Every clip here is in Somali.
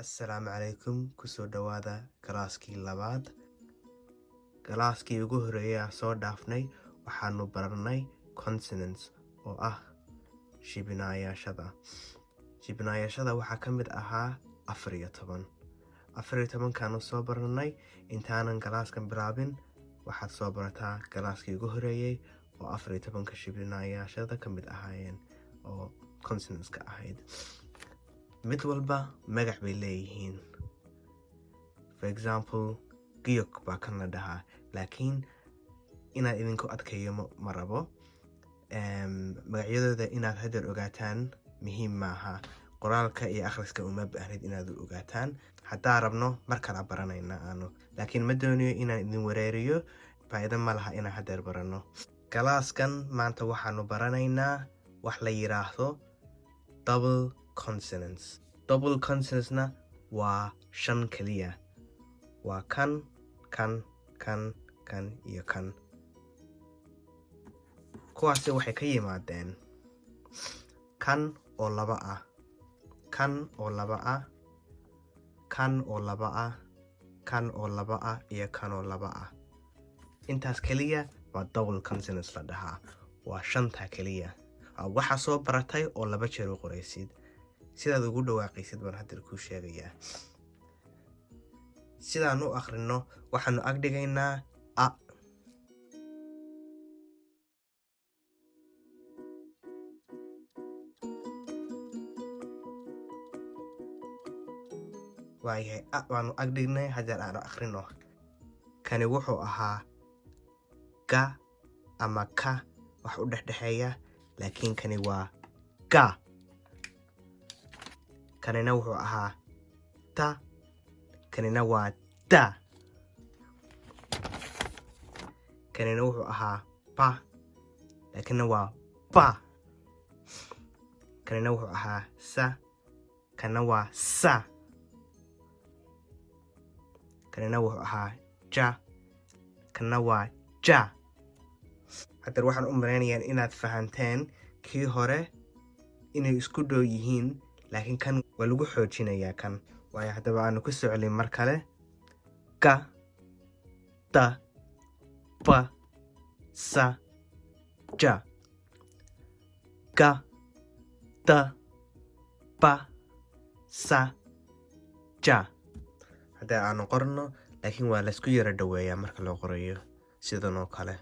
Assalaamu calaykum kusoo dhawaada galaaskii labaad. Galaaskii ugu horeeyay soo dhaafnay waxaanu baranay consonants oo ah shibinaayashada. Shibinaayashada waxaa ka mid ahaa 14 kaanu soo baranay. Intaanan galaaskan bilaabin waxaad soo barataa galaaskii ugu horeeyay oo 14 shibinaayashada ka mid ahaayeen oo consonants ka ahayd. mid walba magac bay leeyihiin. For example, giyok baa kan la dhahaa, laakiin inaad idinku adkeeyo ma rabo. Magacyadooda inaad hadeer ogaataan muhiim maaha. Qoraalka iyo akhriska uma baahnid inaad ogaataan. Haddaa rabno mar kala baranayna aanu, laakiin ma doonayo inaan idin wareeriyo. Faa'iido ma laha inaan hadeer barano. Galaaskan maanta waxaanu baranaynaa wax la yiraahdo double consonants. Double consonantsna waa 5 kaliya. Waa kan iyo kan. Kuwaasi waxay ka yimaadeen kan oo 2 ah, kan oo 2 ah, kan oo 2 ah, kan oo 2 ah iyo kan oo 2 ah. Intaas kaliya waa double consonants la dhahaa. Waa 5 kaliya. Waxa soo baratay oo 2 jeer u qoraysid. sidaad ugu dhawaaqaysid baan hadeer kuu sheegayaa. Sidaan u akhrino waxaanu ag dhigaynaa a. waayahay a baanu ag dhignay. hadeer aan akhrino. Kani wuxuu ahaa ga ama ka, wax u dhexdhexeeya, laakiin kani waa ga. kanina wuxuu ahaa ta, kanina waa da. kanina wuxuu ahaa pa, laakiinna waa pa. kanina wuxuu ahaa sa, kanina waa sa. kanina wuxuu ahaa ja, kanina waa ja. hadeer waxaan u malaynayaa inaad fahanteen kii hore inay isku dhow yihiin, laakiin kan waa lagu xoojinayaa kan. waayo haddaba aanu ku soo celin mar kale. Ga, ta, pa, sa, ja. Ga, ta, pa, sa, ja. haddii aanu qorno, laakiin waa laysku yara dhaweeyaa marka loo qorayo sidan oo kale.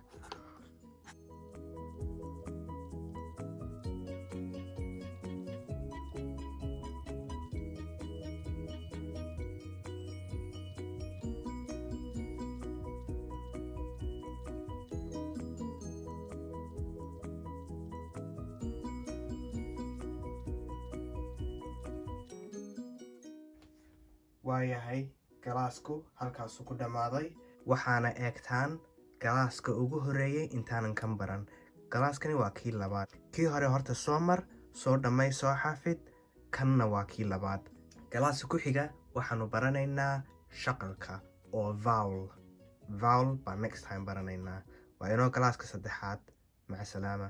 waayahay galaasku halkaasuu ku dhammaaday. waxaana eegtaan galaaska ugu horeeyay intaanan kan baran. galaaskani waa kii labaad. kii hore horta soo mar, soo dhammay, soo xafid. kanna waa kii labaad. galaaska ku xiga waxaanu baranaynaa shaqalka oo vowel baa next time baranaynaa. waa inoo galaaska 3. maca salaama.